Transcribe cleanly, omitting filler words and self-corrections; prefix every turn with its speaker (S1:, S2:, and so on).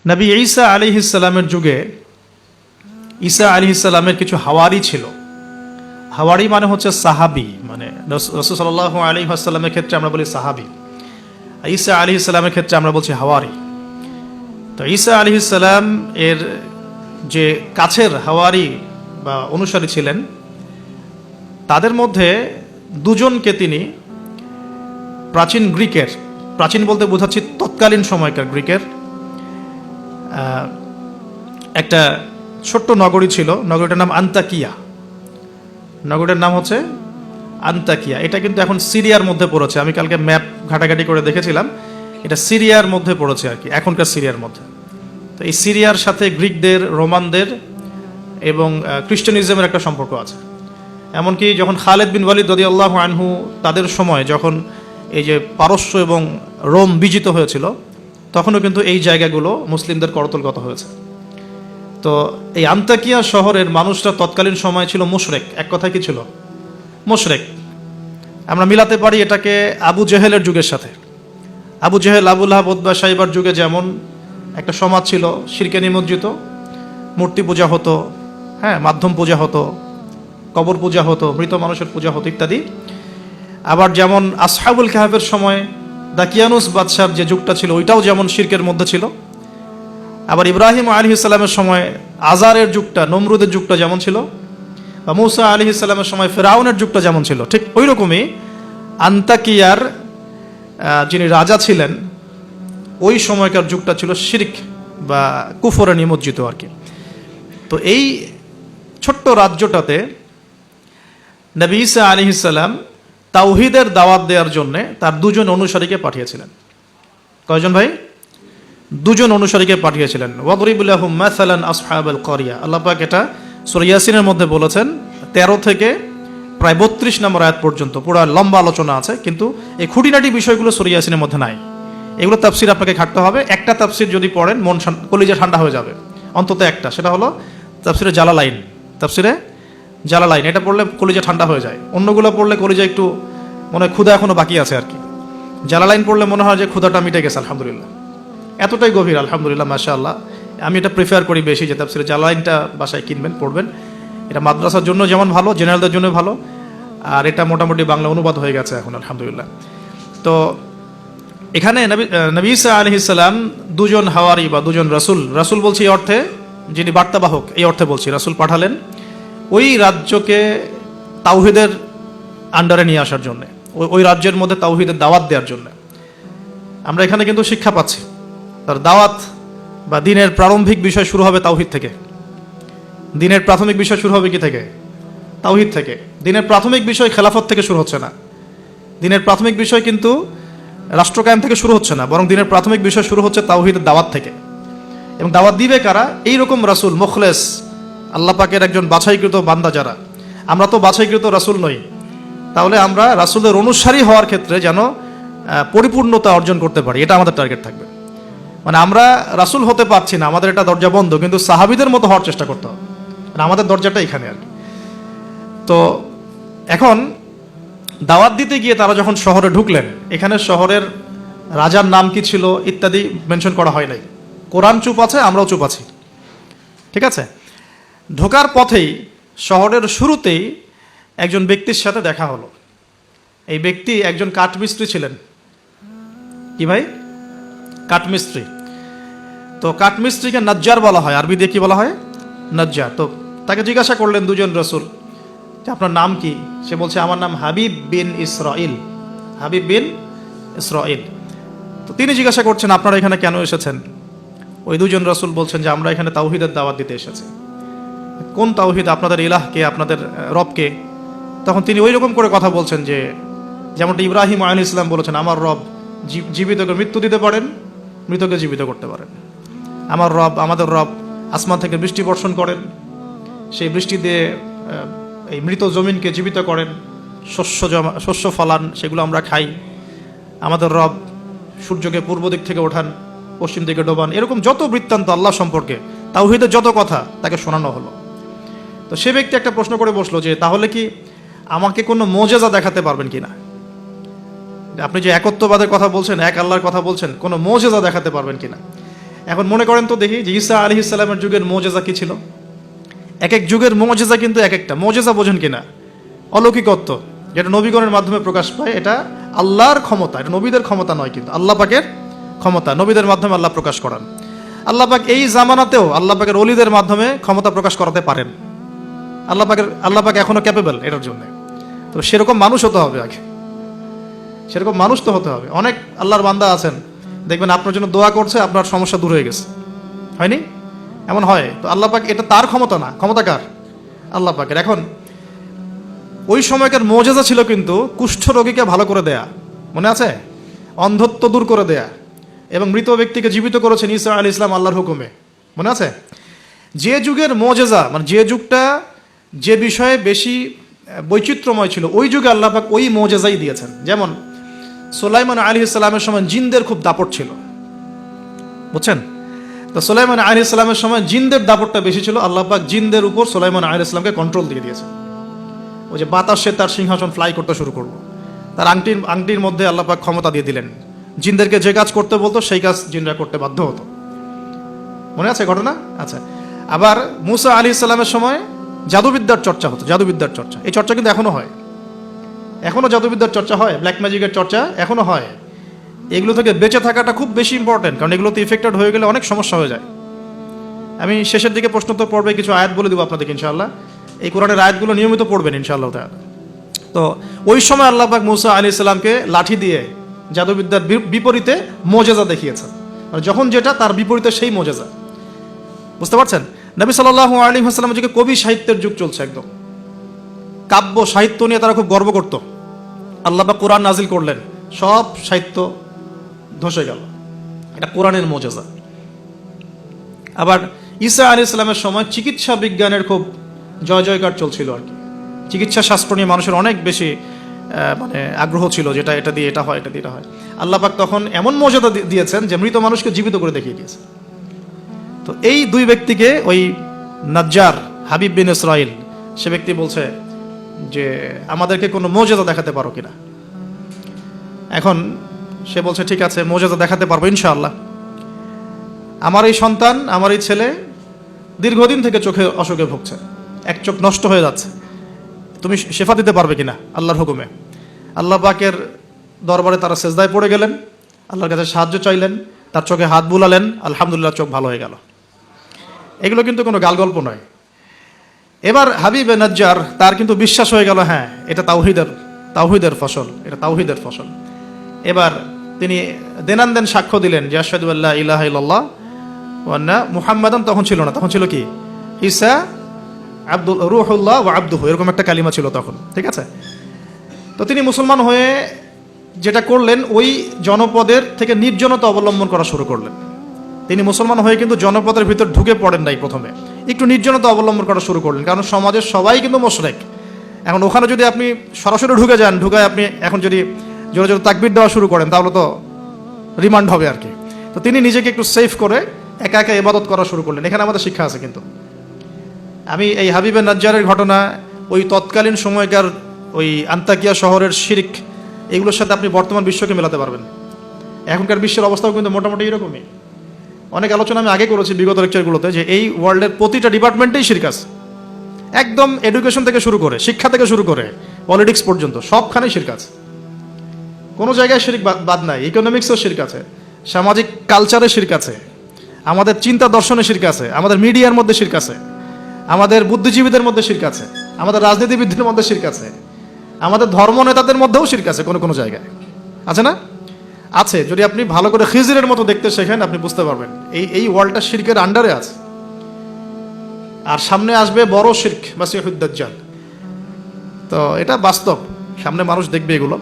S1: নবী ঈসা আলাইহিস সালামের যুগে ঈসা আলাইহিস সালামের কিছু হাওয়ারি ছিল। হাওয়ারি মানে হচ্ছে সাহাবী, মানে রাসূল সাল্লাল্লাহু আলাইহি ওয়াসাল্লামের ক্ষেত্রে আমরা বলি সাহাবী, ঈসা আলাইহিস সালামের ক্ষেত্রে আমরা বলছি হাওয়ারি। তো ঈসা আলাইহিস সালাম এর যে কাছের হাওয়ারি বা অনুসারী ছিলেন, তাদের মধ্যে দুজনকে তিনি প্রাচীন গ্রিকের, প্রাচীন বলতে বোঝাচ্ছি তৎকালীন সময়কার গ্রিকের একটা ছোট্ট নগরী ছিল, নগরীটার নাম আন্তাকিয়া। নগরীর নাম হচ্ছে আন্তাকিয়া। এটা কিন্তু এখন সিরিয়ার মধ্যে পড়েছে। আমি কালকে ম্যাপ ঘাটাঘাটি করে দেখেছিলাম, এটা সিরিয়ার মধ্যে পড়েছে আর কি, এখনকার সিরিয়ার মধ্যে। তো এই সিরিয়ার সাথে গ্রিকদের, রোমানদের এবং খ্রিস্টানিজমের একটা সম্পর্ক আছে। এমনকি যখন খালেদ বিন ওয়ালিদ রাদিয়াল্লাহু আনহু তাদের সময় যখন এই যে পারস্য এবং রোম বিজিত হয়েছিল, তখনও কিন্তু এই জায়গাগুলো মুসলিমদের করতলগত হয়েছে। তো এই আন্তাকিয়া শহরের মানুষরা তৎকালীন সময় ছিল মুশরিক। এক কথায় কি ছিল? মুশরিক। আমরা মিলাতে পারি এটাকে আবু জেহেলের যুগের সাথে। আবু জেহেল, আবু লাহাব, উতবা, শাইবার যুগে যেমন একটা সমাজ ছিল শিরকে নিমজ্জিত, মূর্তি পূজা হতো, হ্যাঁ, মাধ্যম পূজা হতো, কবর পূজা হতো, মৃত মানুষের পূজা হতো ইত্যাদি। আবার যেমন আসহাবুল কাহাফের সময় দাকিয়ানুস বাদশার যে যুগটা ছিল, ওইটাও যেমন শিরকের মধ্যে ছিল। আবার ইব্রাহিম আলাইহিস সালামের সময় আজারের যুগটা, নমরুদের যুগটা যেমন ছিল, বা মূসা আলাইহিস সালামের সময় ফেরাউনের যুগটা যেমন ছিল, ঠিক ওই রকমই আন্তাকিয়ার যিনি রাজা ছিলেন ওই সময়কার যুগটা ছিল শিরক বা কুফরে নিমজ্জিত আর কি। তো এই ছোট্ট রাজ্যটাতে নবী ঈসা আলাইহিস সালাম তাওহীদের দাওয়াত দেওয়ার জন্য তার দুজন অনুসারীকে পাঠিয়েছিলেন। কয়জন ভাই? দুজন অনুসারীকে পাঠিয়েছিলেন। ওয়াদরিব লাহুম মাসালান আসহাবাল ক্বরিয়া। আল্লাহ পাক এটা সূরা ইয়াসিনের মধ্যে বলেছেন, 13 থেকে প্রায় 32 নম্বর আয়াত পর্যন্ত পুরো লম্বা আলোচনা আছে, কিন্তু এই খুঁটিনাটি বিষয়গুলো সূরা ইয়াসিনের মধ্যে নাই। এগুলো তাফসির আপনাকে ঘাটতে হবে। একটা তাফসির যদি পড়েন মন কলিজা ঠান্ডা হয়ে যাবে, অন্তত একটা। সেটা হলো তাফসিরে জালালাইন। তাফসিরে জালালাইন এটা পড়লে কলিজা ঠান্ডা হয়ে যায়। অন্যগুলো পড়লে কলিজা একটু মনে হয় ক্ষুধা এখনো বাকি আছে আর কি। জালালাইন পড়লে মনে হয় যে ক্ষুধাটা মিটে গেছে, আলহামদুলিল্লাহ। এতটাই গভীর, আলহামদুলিল্লাহ, মাশাআল্লাহ। আমি এটা প্রিফার করি বেশি, যে তাফসিরে জালালাইনটা বাসায় কিনবেন, পড়বেন। এটা মাদ্রাসার জন্য যেমন ভালো, জেনারেলদের জন্য ভালো, আর এটা মোটামুটি বাংলা অনুবাদ হয়ে গেছে এখন, আলহামদুলিল্লাহ। তো এখানে নবী ঈসা আলাইহিস সালাম দুজন হাওয়ারি বা দুজন রাসূল, রাসূল বলছি এই অর্থে যিনি বার্তাবাহক, এই অর্থে বলছি, রাসূল পাঠালেন ওই রাজ্যকে তাওহীদের আন্ডারে নিয়ে আসার জন্য, ওই রাজ্যের মধ্যে তাওহীদের দাওয়াত দেওয়ার জন্য। আমরা এখানে কিন্তু শিক্ষা পাচ্ছি, তার দাওয়াত বা দিনের প্রারম্ভিক বিষয় শুরু হবে তাওহীদ থেকে। দিনের প্রাথমিক বিষয় শুরু হবে কি থেকে? তাওহীদ থেকে। দিনের প্রাথমিক বিষয় খেলাফত থেকে শুরু হচ্ছে না। দিনের প্রাথমিক বিষয় কিন্তু রাষ্ট্র কায়েম থেকে শুরু হচ্ছে না, বরং দিনের প্রাথমিক বিষয় শুরু হচ্ছে তাওহীদের দাওয়াত থেকে। এবং দাওয়াত দিবে কারা? এইরকম রাসূল, মুখলেস, আল্লাহ পাকের একজন বাছাইকৃত বান্দা যারা। আমরা তো বাছাইকৃত রাসূল নই, তাহলে আমরা রাসূলের অনুসারী হওয়ার ক্ষেত্রে যেন পরিপূর্ণতা অর্জন করতে পারি, এটা আমাদের টার্গেট থাকবে। মানে আমরা রাসূল হতে পারছি না, আমাদের এটা দরজা বন্ধ, কিন্তু সাহাবীদের মতো হওয়ার চেষ্টা করতে হবে। মানে আমাদের দরজাটা এখানে আর কি। তো এখন দাওয়াত দিতে গিয়ে তারা যখন শহরে ঢুকলেন, এখানে শহরের রাজার নাম কি ছিল ইত্যাদি মেনশন করা হয় নাই। কোরআন চুপ আছে, আমরাও চুপ আছি, ঠিক আছে। ঢোকার পথেই, শহরের শুরুতেই একজন ব্যক্তির সাথে দেখা হলো। এই ব্যক্তি একজন কাঠমিস্ত্রি ছিলেন। কি ভাই? কাঠমিস্ত্রি। তো কাঠমিস্ত্রিকে নাজ্জার বলা হয়, আরবি দিয়ে কি বলা হয়? নাজ্জার। তো তাকে জিজ্ঞাসা করলেন দুজন রাসূল যে আপনার নাম কি? সে বলছে আমার নাম হাবিব বিন ইসরাইল। হাবিব বিন ইসরাইল। তো তিনি জিজ্ঞাসা করছেন আপনারা এখানে কেন এসেছেন? ওই দুজন রাসূল বলছেন যে আমরা এখানে তাওহীদের দাওয়াত দিতে এসেছি। কোন তাওহীদ? আপনাদের ইলাহকে, আপনাদের রবকে। তখন তিনি ওই রকম করে কথা বলছেন যে যেমনটা ইব্রাহিম আলাইহিস সালাম বলেছেন, আমার রব জীবিতকে মৃত্যু দিতে পারেন, মৃতকে জীবিত করতে পারেন। আমার রব, আমাদের রব আসমান থেকে বৃষ্টি বর্ষণ করেন, সেই বৃষ্টি দিয়ে এই মৃত জমিনকে জীবিত করেন, শস্য ফলান, সেগুলো আমরা খাই। আমাদের রব সূর্যকে পূর্ব দিক থেকে ওঠান, পশ্চিম দিকে ডোবান। এরকম যত বৃত্তান্ত আল্লাহ সম্পর্কে, তাওহীদের যত কথা তাকে শোনানো হলো। তো সে ব্যক্তি একটা প্রশ্ন করে বসলো যে তাহলে কি আমাকে কোনো মোজেজা দেখাতে পারবেন কিনা? আপনি যে একত্ববাদের কথা বলছেন, এক আল্লাহর কথা বলছেন, কোনো মোজেজা দেখাতে পারবেন কিনা? এখন মনে করেন তো দেখি যে ঈসা আলাইহিস সালামের যুগের মুজিজা কি ছিল। এক এক যুগের মুজিজা কিন্তু এক একটা মুজিজা, বোঝেন কিনা? অলৌকিকত্ব যেটা নবীগণের মাধ্যমে প্রকাশ পায়, এটা আল্লাহর ক্ষমতা, এটা নবীদের ক্ষমতা নয়, কিন্তু আল্লাহ পাকের ক্ষমতা, নবীদের মাধ্যমে আল্লাহ প্রকাশ করান। আল্লাহ পাক এই জামানাতেও আল্লাহ পাকের ওলিদের মাধ্যমে ক্ষমতা প্রকাশ করাতে পারেন। আল্লাহ পাক এখনো ক্যাপেবল এটার জন্য। তো সেরকম মানুষ হতে হবে আগে, সেরকম মানুষ তো হতে হবে। অনেক আল্লাহর বান্দা আছেন, দেখবেন আপনার জন্য দোয়া করছে, আপনার সমস্যা দূর হয়ে গেছে, হয়নি? এমন হয়। তো আল্লাহ পাক, এটা তার ক্ষমতা না, ক্ষমতা কার? আল্লাহ পাকের। এখন ওই সময়কার মুজিজা ছিল কিন্তু কুষ্ঠ রোগীকে ভালো করে দেয়া, মনে আছে? অন্ধত্ব দূর করে দেয়া, এবং মৃত ব্যক্তিকে জীবিত করেছেন ঈসা আলাইহিস সালাম আল্লাহর হুকুমে, মনে আছে? যে যুগের মুজিজা, মানে যে যুগটা যে বিষয়ে বেশি বৈচিত্র্যময় ছিল, ওই যুগে আল্লাহ পাক ওই মুজিজাই দিয়েছেন। যেমন সুলাইমান আলাইহিস সালামের সময় জিনদের খুব দাপট ছিল, বুঝছেন? তো সুলাইমান আলাইহিস সালামের সময় জিনদের দাপটটা বেশি ছিল। আল্লাহ পাক জিনদের উপর সুলাইমান আলাইহিস সালামকে কন্ট্রোল দিয়ে দিয়েছেন। ওই যে বাতাসে তার সিংহাসন ফ্লাই করতে শুরু করলো, তার আংটির মধ্যে আল্লাহ পাক ক্ষমতা দিয়ে দিলেন। জিনদেরকে যে কাজ করতে বলতো সেই কাজ জিনরা করতে বাধ্য হতো, মনে আছে ঘটনা? আচ্ছা, আবার মুসা আলাইহিস সালামের সময় জাদুবিদ্যার চর্চা হতো, জাদুবিদ্যার চর্চা। এই চর্চা কিন্তু এখনো হয়, এখনো জাদুবিদ্যার চর্চা হয়, ব্ল্যাক ম্যাজিকের চর্চা এখনো হয়। এগুলো থেকে বেঁচে থাকাটা খুব বেশি ইম্পর্টেন্ট, কারণ এগুলোতে ইফেক্টেড হয়ে গেলে অনেক সমস্যা হয়ে যায়। আমি শেষের দিকে প্রশ্নোত্তর পর্বে কিছু আয়াত বলে দেবো আপনাদেরকে ইনশাআল্লাহ। এই কোরআনের আয়াতগুলো নিয়মিত পড়বেন ইনশাআল্লাহ তাআলা। তো ওই সময় আল্লাহ পাক মুসা আলাইহিস সালামকে লাঠি দিয়ে জাদুবিদ্যার বিপরীতে মুজিজা দেখিয়েছেন, মানে যখন যেটা তার বিপরীতে সেই মুজিজা, বুঝতে পারছেন? নবী সাল্লাল্লাহু আলাইহি ওয়াসাল্লামের যুগে কবি সাহিত্যের যুগ চলছে, একদম কাব্য সাহিত্য নিয়ে তারা খুব গর্ব করত। আল্লাহ পাক কোরআন নাজিল করলেন, সব সাহিত্য ধসে গেল। এটা কোরআনের মুজিজা। আবার ঈসা আলাইহিস সালামের সময় চিকিৎসা বিজ্ঞানের খুব জয় জয়কার চলছিল আর কি। চিকিৎসা শাস্ত্র নিয়ে মানুষের অনেক বেশি মানে আগ্রহ ছিল, যেটা এটা দিয়ে এটা হয়, এটা দিয়ে এটা হয়। আল্লাহ পাক তখন এমন মর্যাদা দিয়েছেন যে মৃত মানুষকে জীবিত করে দেখিয়ে দিয়েছে। তো এই দুই ব্যক্তিকে ওই নাজ্জার হাবিব বিন ইসরাইল, সে ব্যক্তি বলছে যে আমাদেরকে কোনো মুজিজা দেখাতে পারো কিনা। এখন সে বলছে ঠিক আছে, মুজিজা দেখাতে পারবো ইনশাআল্লাহ। আমার এই সন্তান, আমার এই ছেলে দীর্ঘদিন থেকে চোখে অসুখে ভুগছে, এক চোখ নষ্ট হয়ে যাচ্ছে, তুমি শেফা দিতে পারবে কিনা আল্লাহর হুকুমে। আল্লাহ পাকের দরবারে তারা সেজদায় পড়ে গেলেন, আল্লাহর কাছে সাহায্য চাইলেন, তার চোখে হাত বুলালেন, আলহামদুলিল্লাহ চোখ ভালো হয়ে গেল। এগুলো কিন্তু কোনো গাল গল্প নয়। এবার হাবিবে নাজ্জার, তার কিন্তু বিশ্বাস হয়ে গেল, হ্যাঁ এটা তাওহীদের ফসল, এটা তাওহীদের ফসল। এবার তিনি দেনান সাক্ষ্য দিলেন যে আশহাদু আল্লা ইলাহা ইল্লাল্লাহ ওয়া আন্না মুহাম্মাদান, তখন ছিল না, তখন ছিল কি ঈসা রূহুল্লাহ ওয়া আবদুহু, এরকম একটা কালিমা ছিল তখন, ঠিক আছে? তো তিনি মুসলমান হয়ে যেটা করলেন, ওই জনপদের থেকে নির্জনতা অবলম্বন করা শুরু করলেন। তিনি মুসলমান হয়ে কিন্তু জনপদের ভিতর ঢুকে পড়েন নাই, প্রথমে একটু নির্জনতা অবলম্বন করা শুরু করলেন, কারণ সমাজের সবাই কিন্তু মুশরিক। এখন ওখানে যদি আপনি সরাসরি ঢুকে যান, ঢুকায় আপনি এখন যদি জোরে জোরে তাকবীর দেওয়া শুরু করেন, তাহলে তো রিমান্ড হবে আর কি। তো তিনি নিজেকে একটু সেফ করে একা একা ইবাদত করা শুরু করলেন। এখানে আমাদের শিক্ষা আছে কিন্তু। আমি এই হাবিবে নাজ্জারের ঘটনা, ওই তৎকালীন সময়কার ওই আন্তাকিয়া শহরের শিরক, এগুলোর সাথে আপনি বর্তমান বিশ্বকে মেলাতে পারবেন। এখনকার বিশ্বের অবস্থাও কিন্তু মোটামুটি এরকমই। অনেক আলোচনা আমি আগে করেছি বিগত লেকচারগুলোতে, যে এই ওয়ার্ল্ডের প্রতিটা ডিপার্টমেন্টেই শিরক আছে, একদম এডুকেশন থেকে শুরু করে, শিক্ষা থেকে শুরু করে পলিটিক্স পর্যন্ত সবখানেই শিরক আছে। কোনো জায়গায় শিরক বাদ নাই। ইকোনমিক্সেও শিরক আছে, সামাজিক কালচারে শিরক আছে, আমাদের চিন্তা দর্শনে শিরক আছে, আমাদের মিডিয়ার মধ্যে শিরক আছে, আমাদের বুদ্ধিজীবীদের মধ্যে শিরক আছে, আমাদের রাজনীতিবিদদের মধ্যে শিরক আছে, আমাদের ধর্ম নেতাদের মধ্যেও শিরক আছে কোনো কোনো জায়গায়, আছে না? আছে। যদি আপনি ভালো করে খিজিরের মতো দেখতে শেখেন, আপনি বুঝতে পারবেন এই ওয়ার্ল্ডটা শিরকের আন্ডারে আছে। আর সামনে আসবে বড় শিরক, মাসিহুদ দাজ্জাল। তো এটা বাস্তব, সামনে মানুষ দেখবে এগুলো।